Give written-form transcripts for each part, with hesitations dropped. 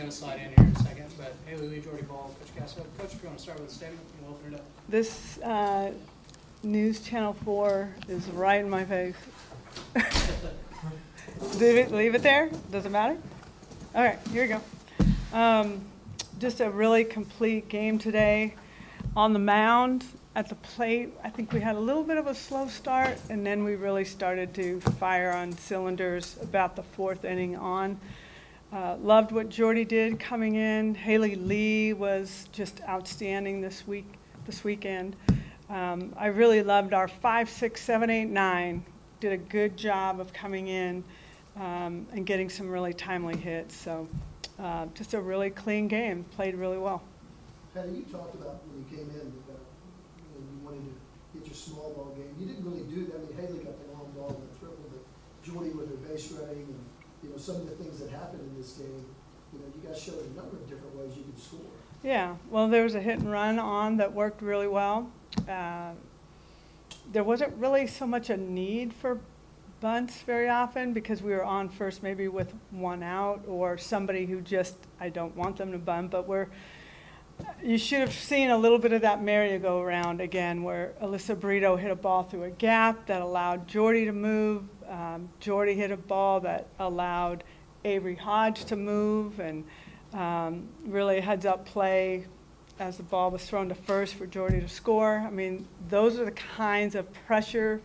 going to slide in here in a second, but Haley Lee, Jordy Bahl, Coach Gasso. Coach, if you want to start with a statement, we'll open it up. This News Channel 4 is right in my face. Leave it there? Does it matter? All right, here we go. Just a really complete game today. On the mound, at the plate, I think we had a little bit of a slow start, and then we really started to fire on cylinders about the 4th inning on. Loved what Jordy did coming in. Haley Lee was just outstanding this weekend. I really loved our 5, 6, 7, 8, 9. Did a good job of coming in and getting some really timely hits. So just a really clean game. Played really well. Patty, you talked about when you came in about you wanted to get your small ball game. You didn't really do that. I mean, Haley got the long ball and the triple, but Jordy with her base running and some of the things that happened in this game. You guys showed a number of different ways you could score. Yeah, well, there was a hit and run on that worked really well. There wasn't really so much a need for bunts very often because we were on first maybe with 1 out or somebody who just, I don't want them to bunt, but you should have seen a little bit of that merry-go-round again where Alyssa Brito hit a ball through a gap that allowed Jordy to move. Jordy hit a ball that allowed Avery Hodge to move, and really a heads-up play as the ball was thrown to first for Jordy to score. I mean, those are the kinds of pressure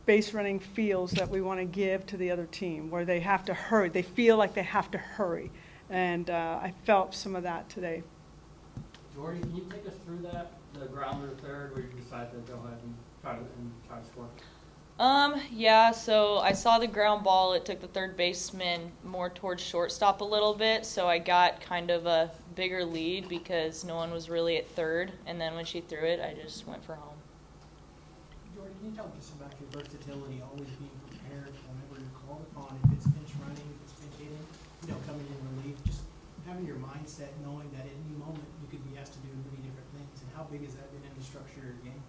base running feels that we want to give to the other team, where they have to hurry. They feel like they have to hurry, and I felt some of that today. Jordy, can you take us through that, the grounder third, where you decided to go ahead and try to score? Yeah, so I saw the ground ball. It took the third baseman more towards shortstop a little bit, so I got kind of a bigger lead because no one was really at third, and then when she threw it, I just went for home. Jordy, can you tell us about your versatility, always being prepared whenever you're called upon, if it's pinch running, if it's pinch hitting, coming in relief, just having your mindset knowing that at any moment you could be asked to do many different things, and how big has that been in the structure of your game?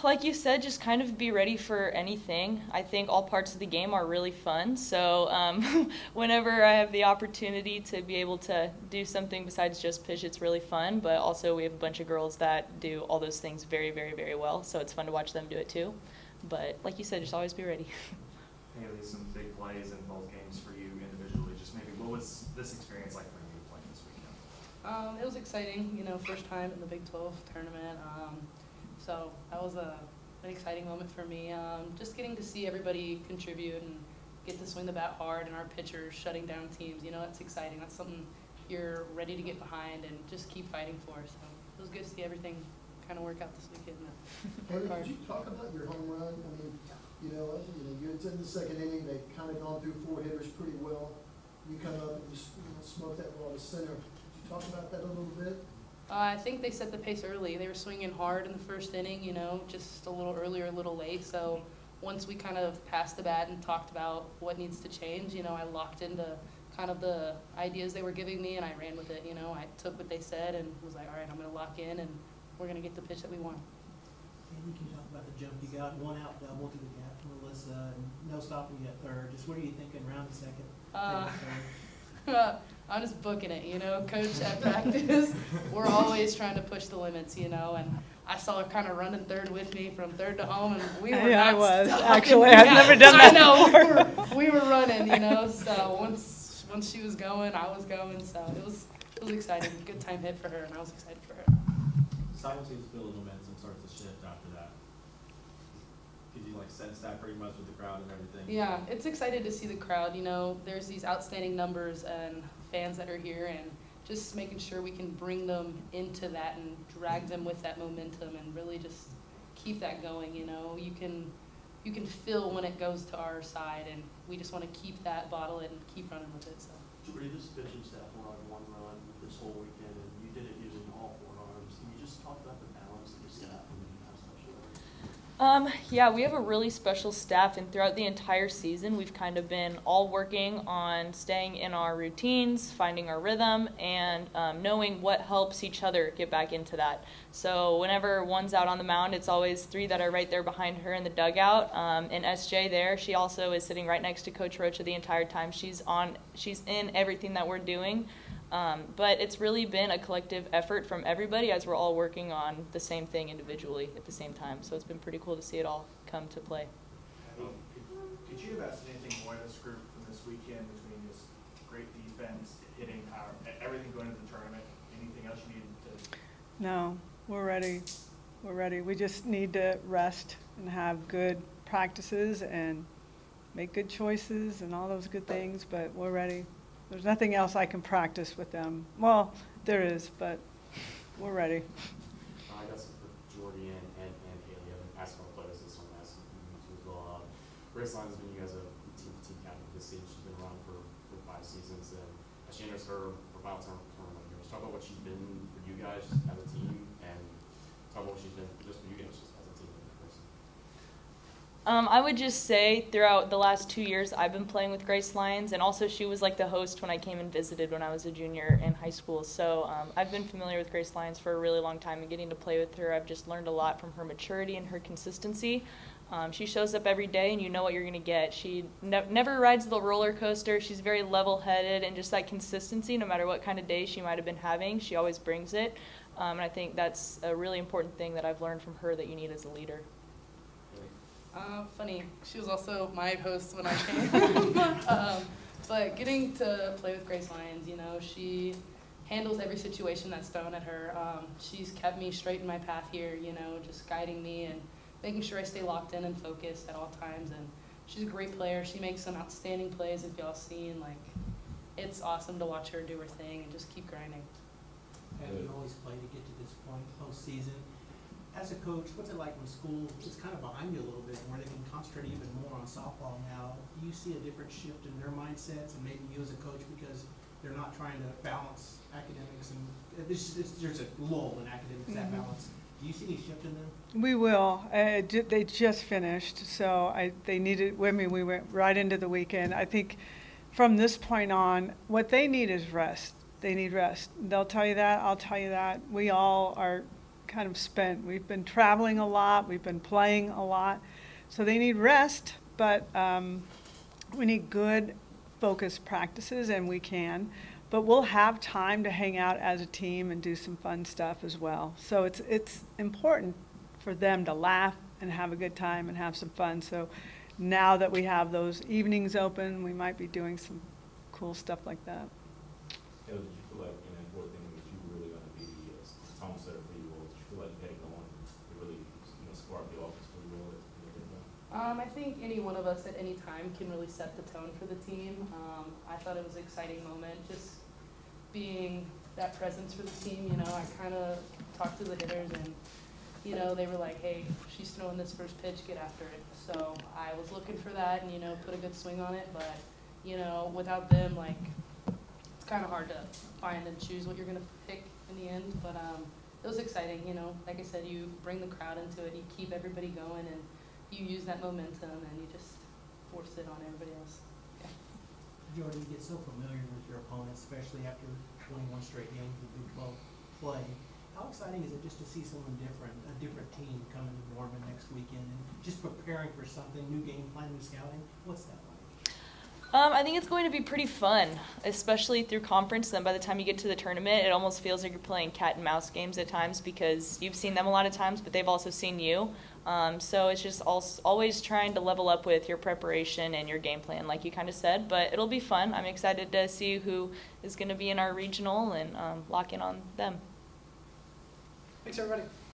Like you said, just kind of be ready for anything. I think all parts of the game are really fun, so whenever I have the opportunity to be able to do something besides just pitch, it's really fun, but also we have a bunch of girls that do all those things very, very, very well, so it's fun to watch them do it too. But like you said, just always be ready. Haley, some big plays in both games for you individually. Just maybe what was this experience like for you playing this weekend? It was exciting, first time in the Big 12 tournament. So that was an exciting moment for me. Just getting to see everybody contribute and get to swing the bat hard and our pitchers shutting down teams. That's exciting. That's something you're ready to get behind and just keep fighting for. So it was good to see everything kind of work out this weekend. Haley, could you talk about your home run? I mean, you're in the second inning. They've kind of gone through 4 hitters pretty well. You come up and you smoke that ball to center. Could you talk about that a little bit? I think they set the pace early. They were swinging hard in the first inning, just a little earlier, a little late. So once we kind of passed the bat and talked about what needs to change, I locked into kind of the ideas they were giving me, and I ran with it. I took what they said and was like, all right, I'm going to lock in, and we're going to get the pitch that we want. And you can talk about the jump you got, 1 out double to the gap from Alyssa, and no stopping you at third. Just what are you thinking round the second? I'm just booking it, Coach at practice. We're always trying to push the limits, and I saw her kind of running third with me from third to home, and we were yeah, not I was. stopping. Actually, I've never done that I know, before. we were running, so once she was going, I was going, so it was exciting. Good time hit for her, and I was excited for her. Silent seems to feel the momentum starts to shift after that. Could you sense that pretty much with the crowd and everything? Yeah, it's excited to see the crowd. There's these outstanding numbers and fans that are here, and just making sure we can bring them into that and drag them with that momentum and really just keep that going. You can feel when it goes to our side, and we just want to keep that, bottle it, and keep running with it. So. Jordy, this pitching staff allowed 1 run this whole weekend, and you did it using all 4 arms. Can you just talk about the balance of the staff and the Yeah, we have a really special staff, and throughout the entire season, we've kind of been all working on staying in our routines, finding our rhythm, and knowing what helps each other get back into that. So whenever one's out on the mound, it's always three that are right there behind her in the dugout. And SJ there, she also is sitting right next to Coach Rocha the entire time. She's in everything that we're doing. But it's really been a collective effort from everybody as we're all working on the same thing individually at the same time. So it's been pretty cool to see it all come to play. Could you have asked anything more in this group from this weekend between this great defense, hitting power, everything going into the tournament? Anything else you needed to? No, we're ready. We're ready. We just need to rest and have good practices and make good choices and all those good things, but we're ready. There's nothing else I can practice with them. Well, there is, but we're ready. I guess for Jordy and Haley, I've been asking about players this one, asking you two as well. Grace Lyons has been you guys a team captain this season. She's been around for 5 seasons, and as she enters her final tournament here, let's talk about what she's been for you guys as a team, and talk about what she's been just for you guys just as a team. I would just say throughout the last 2 years, I've been playing with Grace Lyons, and also she was like the host when I came and visited when I was a junior in high school. So I've been familiar with Grace Lyons for a really long time, and getting to play with her, I've just learned a lot from her maturity and her consistency. She shows up every day, and you know what you're going to get. She never rides the roller coaster. She's very level-headed, and just that consistency, no matter what kind of day she might have been having, she always brings it. And I think that's a really important thing that I've learned from her that you need as a leader. Funny, she was also my host when I came. But getting to play with Grace Lyons, you know, she handles every situation that's thrown at her. She's kept me straight in my path here, you know, just guiding me and making sure I stay locked in and focused at all times. And she's a great player. She makes some outstanding plays, if y'all seen. Like, it's awesome to watch her do her thing and just keep grinding. And you always play to get to this point, postseason. As a coach, what's it like when school is kind of behind you a little bit, where they can concentrate even more on softball now? Do you see a different shift in their mindsets, and maybe you as a coach, because they're not trying to balance academics, and there's a lull in academics, that balance. Do you see any shift in them? We will. They just finished, so they needed. I mean, we went right into the weekend. I think from this point on, what they need is rest. They need rest. They'll tell you that. I'll tell you that. We all are kind of spent. We've been traveling a lot. We've been playing a lot. So they need rest, but we need good focused practices, and we can. But we'll have time to hang out as a team and do some fun stuff as well. So it's important for them to laugh and have a good time and have some fun. So now that we have those evenings open, we might be doing some cool stuff like that. Did you feel like in that fourth inning that you were really going to be a tone setter for you, or did you feel like you had it going to really spark the offense for you? I think any one of us at any time can really set the tone for the team. I thought it was an exciting moment, just being that presence for the team. You know, I kind of talked to the hitters, and you know, they were like, "Hey, she's throwing this first pitch, get after it." So I was looking for that, and you know, put a good swing on it. But you know, without them, like, it's kind of hard to find and choose what you're gonna pick in the end. But it was exciting. You know, like I said, you bring the crowd into it, you keep everybody going, and you use that momentum, and you just force it on everybody else. Yeah. Jordy, you get so familiar with your opponents, especially after 21 straight games of Big 12 play. How exciting is it just to see someone different, a different team coming to Norman next weekend, and just preparing for something, new game plan, new scouting? What's that like? I think it's going to be pretty fun, especially through conference. Then by the time you get to the tournament, it almost feels like you're playing cat and mouse games at times, because you've seen them a lot of times, but they've also seen you. So it's just always trying to level up with your preparation and your game plan, like you kind of said. But it'll be fun. I'm excited to see who is going to be in our regional and lock in on them. Thanks, everybody.